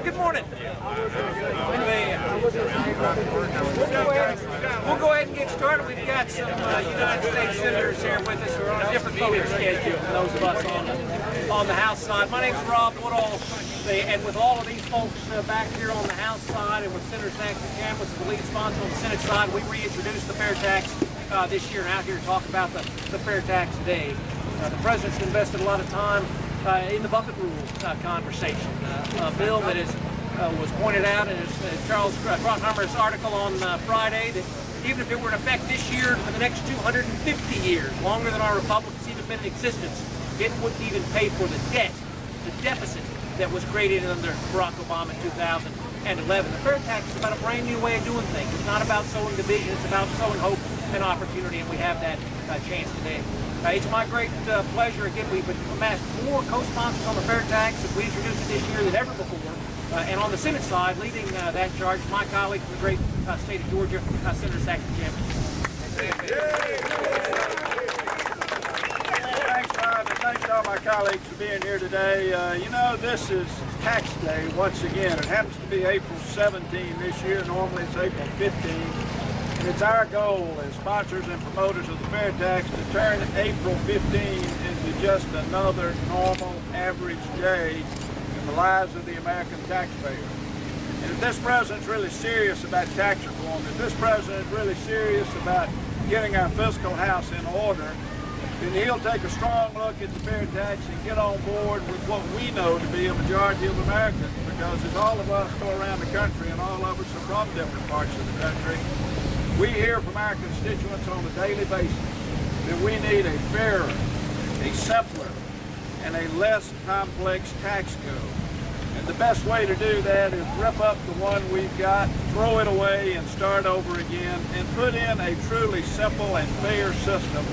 Good morning. We'll go ahead and get started. We've got some United States senators here with us who are on a different voting schedule from those of us on the House side. My name's Rob Woodall, and with all of these folks back here on the House side, and with Senator Zach McCandless as the lead sponsor on the Senate side, we reintroduced the FairTax this year, and out here to talk about the FairTax today. The President's invested a lot of time in the Buffett rule conversation, a bill that was pointed out in Charles Krockheimer's article on Friday, that even if it were in effect this year for the next 250 years, longer than our republic has even been in existence, it wouldn't even pay for the deficit that was created under Barack Obama in 2011. The FairTax is about a brand new way of doing things. It's not about sowing division, it's about sowing hope and opportunity, and we have that chance today. It's my great pleasure. Again, we've amassed more co-sponsors on the FairTax as we introduced it this year than ever before. And on the Senate side, leading that charge, my colleague from the great state of Georgia, Senator Zach McCandless. Thanks, Rob, and thanks to all my colleagues for being here today. This is tax day once again. It happens to be April 17 this year. Normally it's April 15. And it's our goal as sponsors and promoters of the FairTax to turn April 15 into just another normal, average day in the lives of the American taxpayer. And if this president's really serious about tax reform, if this president is really serious about getting our fiscal house in order, then he'll take a strong look at the FairTax and get on board with what we know to be a majority of Americans. Because as all of us go around the country, and all of us are from different parts of the country, we hear from our constituents on a daily basis that we need a fairer, a simpler, and a less complex tax code. And the best way to do that is rip up the one we've got, throw it away, and start over again, and put in a truly simple and fair system.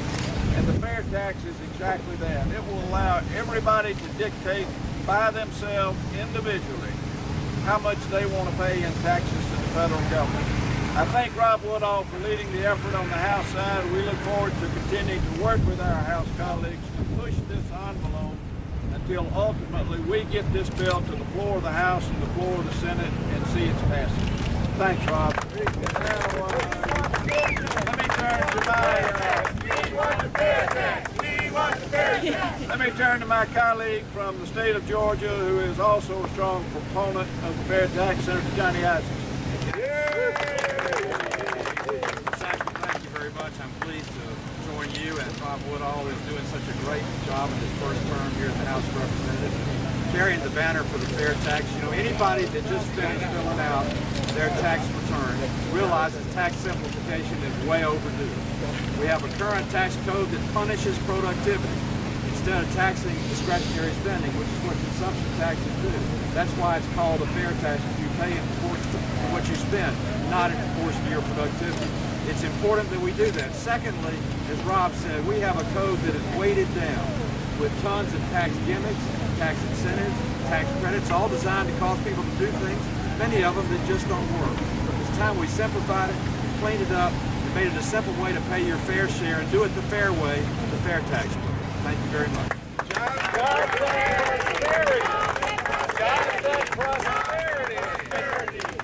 And the FairTax is exactly that. It will allow everybody to dictate by themselves individually how much they want to pay in taxes to the federal government. I thank Rob Woodall for leading the effort on the House side. We look forward to continuing to work with our House colleagues to push this envelope until ultimately we get this bill to the floor of the House and the floor of the Senate and see its passage. Thanks, Rob. Let me turn to my colleague from the state of Georgia, who is also a strong proponent of the FairTax, Senator Johnny Isaacs. Thank you very much. I'm pleased to join you, and Rob Woodall is doing such a great job in his first term here in the House of Representatives, carrying the banner for the FairTax. Anybody that just finished filling out their tax return realizes tax simplification is way overdue. We have a current tax code that punishes productivity instead of taxing discretionary spending, which is what consumption taxes do. That's why it's called a fair tax, because you pay in proportion to what you spend, not in proportion to your productivity. It's important that we do that. Secondly, as Rob said, we have a code that is weighted down with tons of tax gimmicks, tax incentives, tax credits, all designed to cause people to do things, many of them that just don't work. It's time we simplified it, cleaned it up, and made it a simple way to pay your fair share and do it the fair way, the fair tax way. Thank you very much.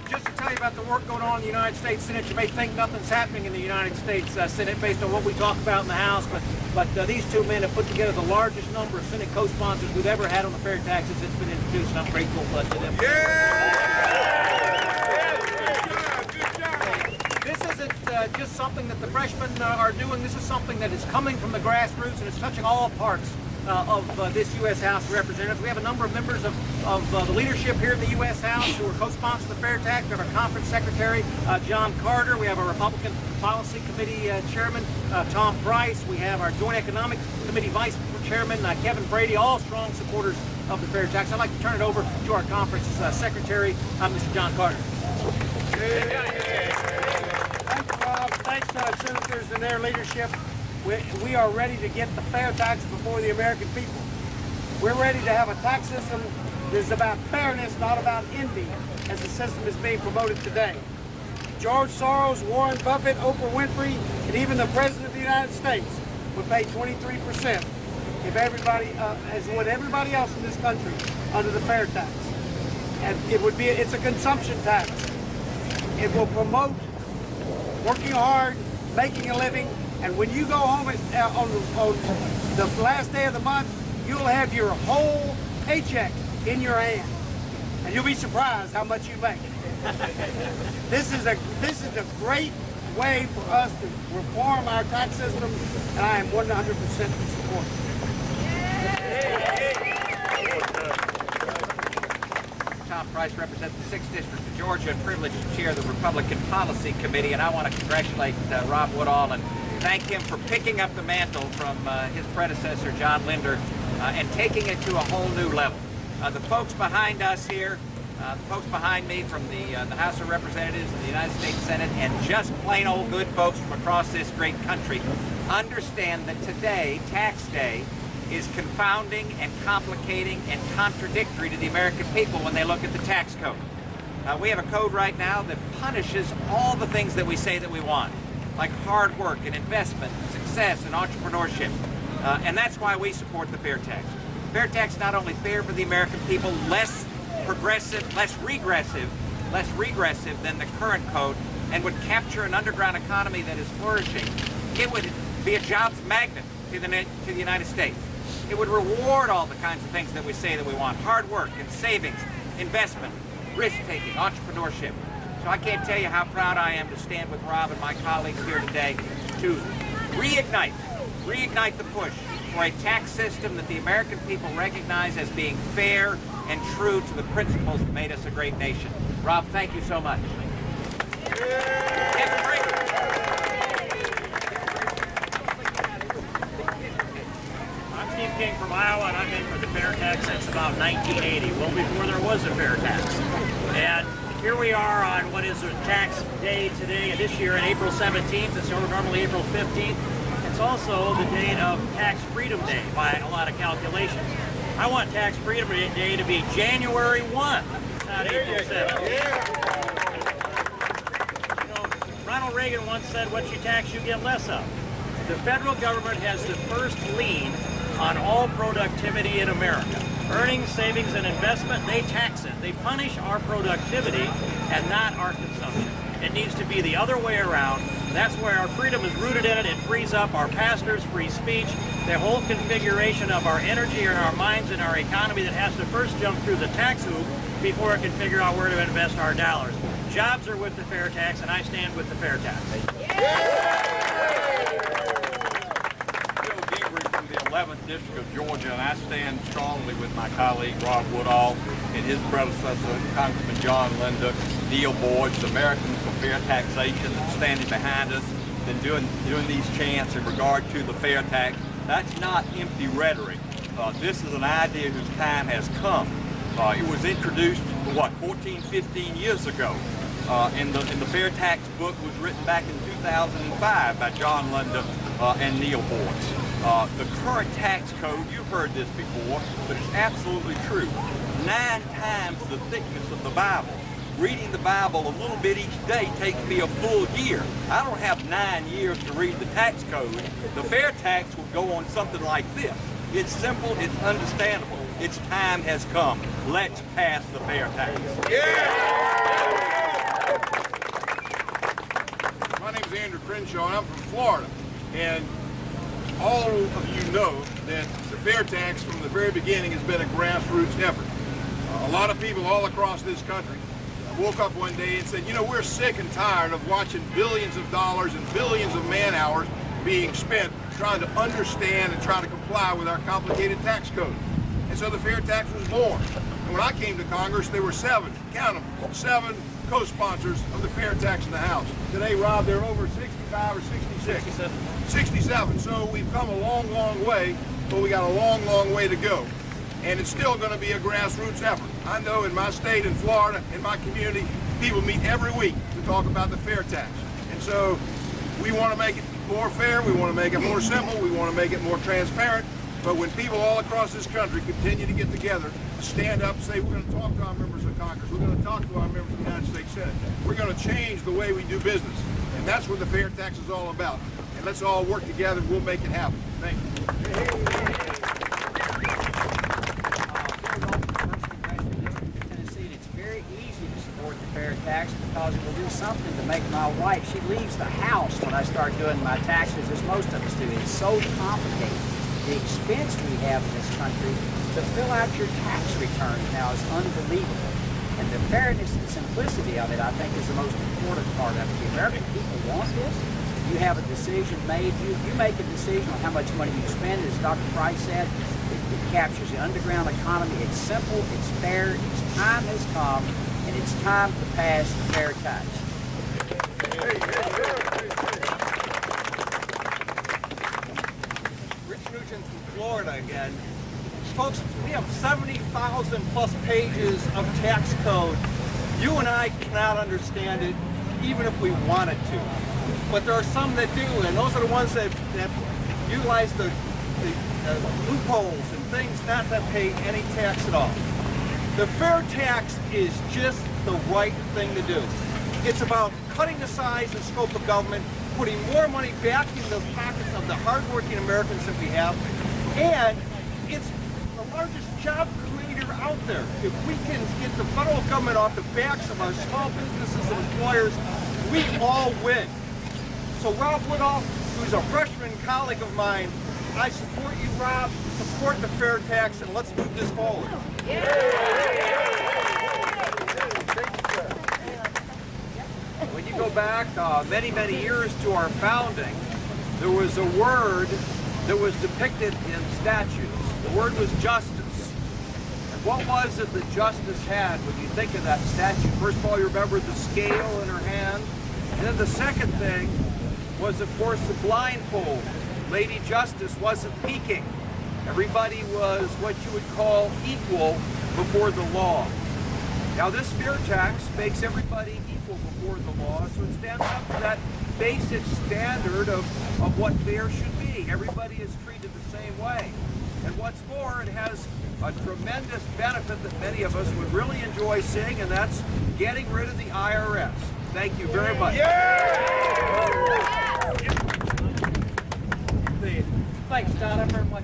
Just to tell you about the work going on in the United States Senate, you may think nothing's happening in the United States Senate based on what we talk about in the House, but these two men have put together the largest number of Senate co-sponsors we've ever had on the fair taxes that's been introduced, and I'm grateful to them. This isn't just something that the freshmen are doing. This is something that is coming from the grassroots, and it's touching all parts of this U.S. House of Representatives. We have a number of members of the leadership here in the U.S. House who are co-sponsors of the FairTax. We have our conference secretary, John Carter. We have our Republican Policy Committee Chairman, Tom Price. We have our Joint Economic Committee Vice Chairman, Kevin Brady, all strong supporters of the FairTax. I'd like to turn it over to our conference secretary, Mr. John Carter. Thank you, Rob. Thanks to our senators and their leadership. We are ready to get the fair tax before the American people. We're ready to have a tax system that is about fairness, not about envy, as the system is being promoted today. George Soros, Warren Buffett, Oprah Winfrey, and even the President of the United States would pay 23% if everybody, as would everybody else in this country, under the fair tax. and it's a consumption tax. It will promote working hard, making a living, and when you go home on the last day of the month, you'll have your whole paycheck in your hand, and you'll be surprised how much you make. This is a great way for us to reform our tax system, and I am 100% in support. Tom Price represents the 6th District of Georgia and privileged to chair the Republican Policy Committee, and I want to congratulate Rob Woodall and thank him for picking up the mantle from his predecessor, John Linder, and taking it to a whole new level. The folks behind us here, the folks behind me from the House of Representatives and the United States Senate, and just plain old good folks from across this great country understand that today, tax day, is confounding and complicating and contradictory to the American people when they look at the tax code. We have a code right now that punishes all the things that we say that we want, like hard work and investment, and success and entrepreneurship. And that's why we support the fair tax. Fair tax is not only fair for the American people, less progressive, less regressive than the current code, and would capture an underground economy that is flourishing. It would be a jobs magnet to the United States. It would reward all the kinds of things that we say that we want: hard work and savings, investment, risk-taking, entrepreneurship. So I can't tell you how proud I am to stand with Rob and my colleagues here today to reignite the push for a tax system that the American people recognize as being fair and true to the principles that made us a great nation. Rob, thank you so much. I'm Steve King from Iowa, and I've been for the fair tax since about 1980, well before there was a fair tax. And here we are on what is a tax day today, this year on April 17th. It's normally April 15th. It's also the date of Tax Freedom Day by a lot of calculations. I want Tax Freedom Day to be January 1, not April 7th. You know, Ronald Reagan once said, what you tax, you get less of. The federal government has the first lien on all productivity in America. Earnings, savings, and investment, they tax it. They punish our productivity and not our consumption. It needs to be the other way around. That's where our freedom is rooted in it. It frees up our pastors, free speech, the whole configuration of our energy and our minds and our economy that has to first jump through the tax hoop before it can figure out where to invest our dollars. Jobs are with the fair tax, and I stand with the fair tax. From the 11th District of Georgia, and I stand strongly with my colleague Rob Woodall and his predecessor, Congressman John Linder, Neil Boyd, Americans for Fair Taxation, that's standing behind us, and doing these chants in regard to the fair tax. That's not empty rhetoric. This is an idea whose time has come. It was introduced, 14, 15 years ago. And the fair tax book was written back in 2005 by John Linder and Neil Boyd. The current tax code, you've heard this before, but it's absolutely true. 9 times the thickness of the Bible. Reading the Bible a little bit each day takes me a full year. I don't have 9 years to read the tax code. The fair tax will go on something like this. It's simple, it's understandable. Its time has come. Let's pass the fair tax. My name is Andrew Crenshaw, and I'm from Florida. And all of you know that the fair tax from the very beginning has been a grassroots effort. A lot of people all across this country woke up one day and said, you know, we're sick and tired of watching billions of dollars and billions of man hours being spent trying to understand and try to comply with our complicated tax code. And so the fair tax was born. And when I came to Congress, there were 7, count them, 7 co-sponsors of the fair tax in the House. Today, Rob, there are over 65 or 66. 67. So we've come a long, long way, but we got a long, long way to go. And it's still going to be a grassroots effort. I know in my state, in Florida, in my community, people meet every week to talk about the fair tax. And so we want to make it more fair, we want to make it more simple, we want to make it more transparent. But when people all across this country continue to get together, stand up and say, we're going to talk to our members of Congress, we're going to talk to our members of the United States Senate, we're going to change the way we do business. And that's what the fair tax is all about. And let's all work together, we'll make it happen. Thank you. FairTax because it will do something to make my wife, she leaves the house when I start doing my taxes, as most of us do. It's so complicated. The expense we have in this country to fill out your tax returns now is unbelievable. And the fairness and simplicity of it, I think, is the most important part of it. The American people want this. You have a decision made. You make a decision on how much money you spend. As Dr. Price said, it captures the underground economy. It's simple, it's fair, its time has come, and it's time to pass FairTax. Rich Nugent from Florida again. Folks, we have 70,000 plus pages of tax code. You and I cannot understand it, even if we wanted to. But there are some that do, and those are the ones that utilize the loopholes and things not to pay any tax at all. The fair tax is just the right thing to do. It's about cutting the size and scope of government, putting more money back in the pockets of the hardworking Americans that we have, and it's the largest job creator out there. If we can get the federal government off the backs of our small businesses and employers, we all win. So Rob Woodall, who's a freshman colleague of mine, I support you, Rob, support the fair tax, and let's move this forward. When you go back many, many years to our founding, there was a word that was depicted in statues. The word was justice. And what was it that justice had when you think of that statue? First of all, you remember the scale in her hand. And then the second thing was, of course, the blindfold. Lady Justice wasn't peeking. Everybody was what you would call equal before the law. Now this fair tax makes everybody equal before the law, so it stands up to that basic standard of what fair should be. Everybody is treated the same way. And what's more, it has a tremendous benefit that many of us would really enjoy seeing, and that's getting rid of the IRS. Thank you very much. Thanks, Todd. I very much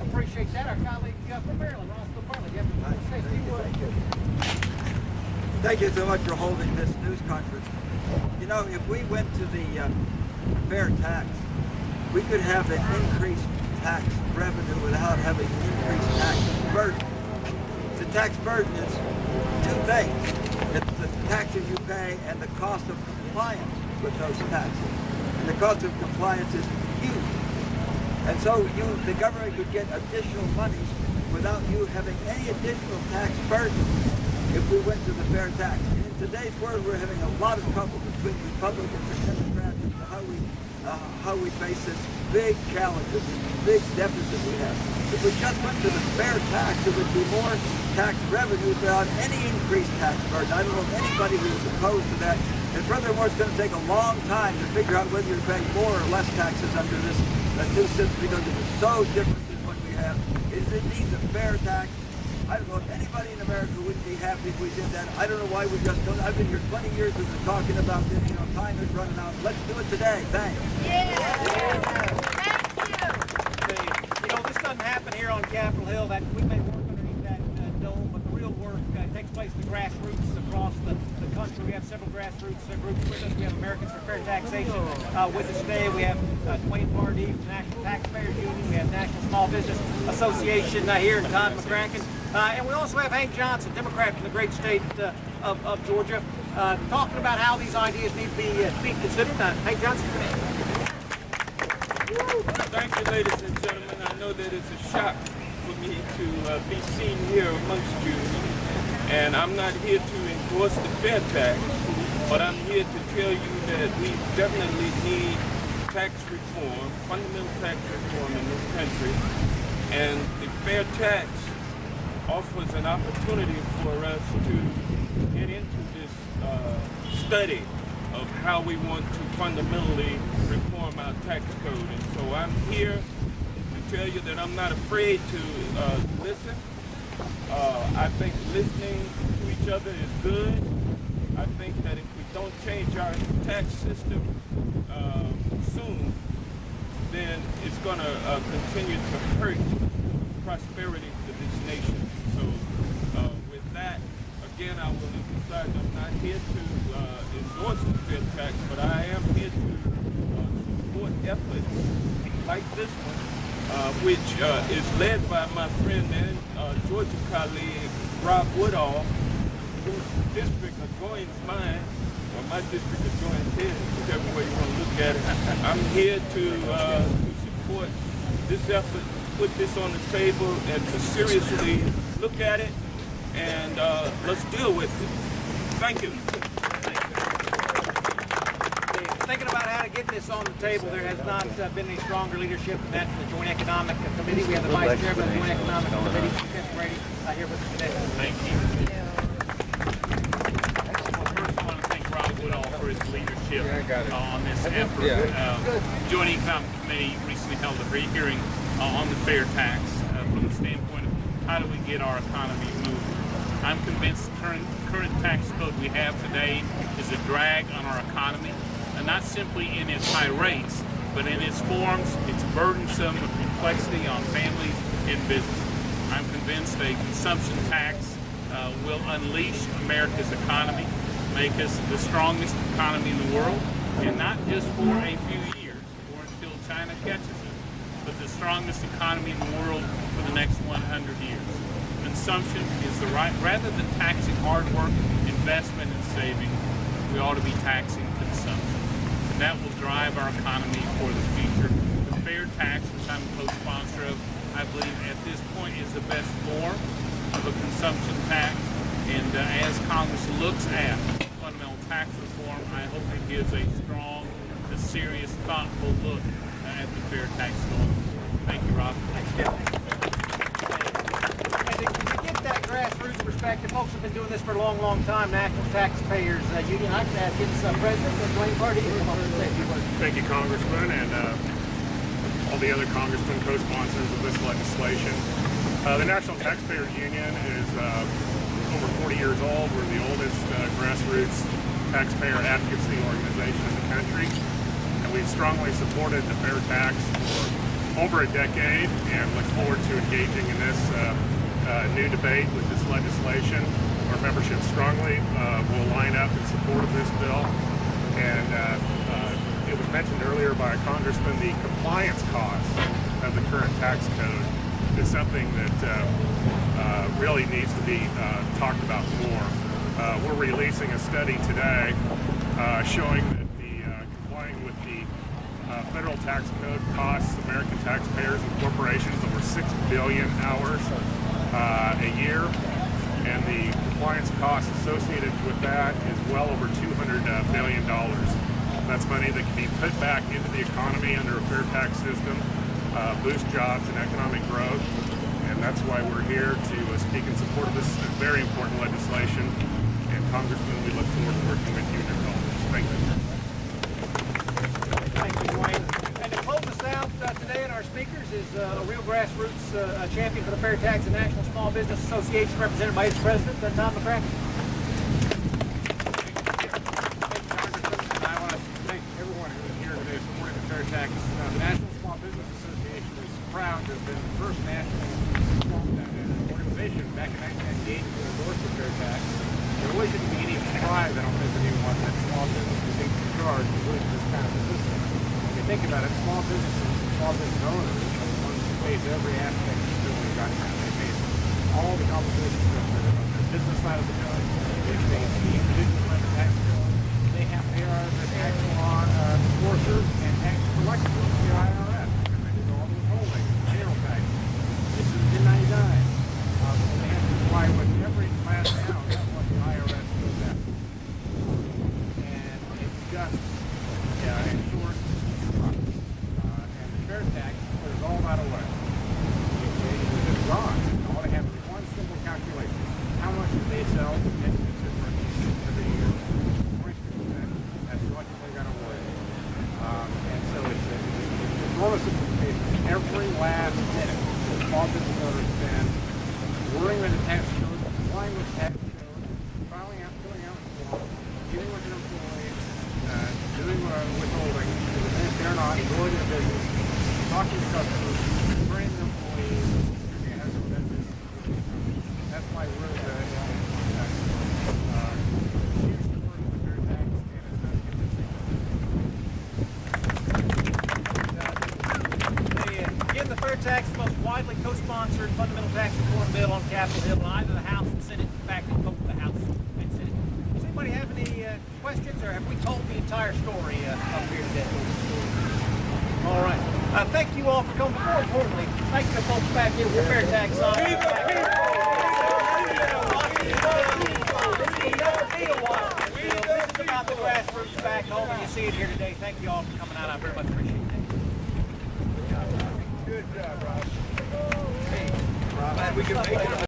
appreciate that. Our colleague from Maryland, Ross Maryland, you have to say a few words. Thank you so much for holding this news conference. You know, if we went to the fair tax, we could have an increased tax revenue without having an increased tax burden. The tax burden is two things. It's the taxes you pay and the cost of compliance with those taxes. And the cost of compliance is huge. And so the government could get additional monies without you having any additional tax burden if we went to the fair tax. In today's world, we're having a lot of trouble between Republicans and Democrats as to how we face this big challenge, this big deficit we have. If we just went to the fair tax, it would be more tax revenue without any increased tax burden. I don't know of anybody who's opposed to that. And furthermore, it's going to take a long time to figure out whether you're paying more or less taxes under this new system because it is so different than what we have. It is indeed a fair tax. I don't know if anybody in America would be happy if we did that. I don't know why we just don't. I've been here 20 years we've been talking about this. You know, time is running out. Let's do it today. Thanks. You know, this doesn't happen here on Capitol Hill. That we may work underneath that dome, but the real work takes place in the grassroots across the country. We have several grassroots groups with us. We have Americans for Fair Taxation with us today. We have Dwayne Pardee from the National Taxpayers Union. We have National Small Business Association here, and Todd McCracken. And we also have Hank Johnson, Democrat from the great state of Georgia, talking about how these ideas need to be considered. Hank Johnson. Thank you, ladies and gentlemen. I know that it's a shock for me to be seen here amongst you. And I'm not here to endorse the fair tax, but I'm here to tell you that we definitely need tax reform, fundamental tax reform in this country. And the fair tax offers an opportunity for us to get into this study of how we want to fundamentally reform our tax code. And so I'm here to tell you that I'm not afraid to listen. I think listening to each other is good. I think that if we don't change our tax system soon, then it's going to continue to hurt prosperity to this nation. So with that, again, I will emphasize I'm not here to endorse the FairTax, but I am here to support efforts like this one, which is led by my friend and Georgia colleague, Rob Woodall, whose district adjoins mine, or my district adjoins his, whichever way you want to look at it. I'm here to support this effort, put this on the table, and to seriously look at it, and let's deal with it. Thank you. Thinking about how to get this on the table, there has not been any stronger leadership than that from the Joint Economic Committee. We have the Vice Chairman of the Joint Economic Committee, Ken Brady, here with us today. Thank you. First, I want to thank Rob Woodall for his leadership on this effort. The Joint Economic Committee recently held a hearing on the FairTax from the standpoint of how do we get our economy moving. I'm convinced the current tax code we have today is a drag on our economy, and not simply in its high rates, but in its forms, its burdensome complexity on families and business. I'm convinced a consumption tax will unleash America's economy, make us the strongest economy in the world, and not just for a few years or until China catches us, but the strongest economy in the world for the next 100 years. Consumption is the right, rather than taxing hard work, investment, and saving, we ought to be taxing consumption. And that will drive our economy for the future. The FairTax, which I'm a co-sponsor of, I believe at this point is the best form of a consumption tax. And as Congress looks at fundamental tax reform, I hope it gives a strong, a serious, thoughtful look at the FairTax going forward. Thank you, Rob. Thanks, Jeff. And to get that grassroots perspective, folks have been doing this for a long, long time. National Taxpayers Union. I can ask its president, Dwayne Party, to come up and say a few words. Thank you, Congressman, and all the other congressmen, co-sponsors of this legislation. The National Taxpayers Union is over 40 years old. We're the oldest grassroots taxpayer advocacy organization in the country, and we've strongly supported the FairTax for over a decade and look forward to engaging in this new debate with this legislation. Our membership strongly will line up in support of this bill, and it was mentioned earlier by a congressman, the compliance costs of the current tax code is something that really needs to be talked about more. We're releasing a study today showing that complying with the federal tax code costs American taxpayers and corporations over 6 billion hours a year, and the compliance costs associated with that is well over $200 billion. That's money that can be put back into the economy under a fair tax system, boost jobs and economic growth, and that's why we're here to speak in support of this very important legislation. And Congressman, we look forward to working with you in your cause. Thank you. Thank you, Dwayne. And to close us out today, and our speakers is a real grassroots champion for the FairTax and National Small Business Association, represented by its president, Tom McCracken. I want to thank everyone who is here today supporting the FairTax. The National Small Business Association is proud to have been the first national organization back in 1998 to endorse the FairTax. There really shouldn't be any surprise, I don't think, for anyone that small businesses take charge of this kind of a system. When you think about it, small businesses, small business owners are the ones who face every aspect of the business document. They face all the complications of the business side of the bill. They face the individual side of the tax bill. They are the tax law enforcers and tax collectors of the IRS. And they do all the withholding, payroll taxes. This is 1099. They have to comply with every class down. That's what the IRS does that. And it's just, in short, and the FairTax clears all that away. It's just gone. All they have to do is one simple calculation. How much do they sell to next consumer every year? 26%. That's what they got away. And so it's enormous simplification. Every last minute, the small business owners spend worrying with the tax code, complying with the tax code, filling out, filling out the form, dealing with their employees, doing withholding, and if they're not, growing their business, talking to customers, training their employees, and that's what that business is. That's why we're co-sponsored fundamental tax reform bill on Capitol Hill in either the House and Senate. In fact, in both the House and Senate. Does anybody have any questions, or have we told the entire story up here today? All right. Thank you all for coming. More importantly, thank you to folks back here with FairTax side. This is about the grassroots back home, and you see it here today. Thank you all for coming out. I very much appreciate it. Good job, Rob. Glad we can make it.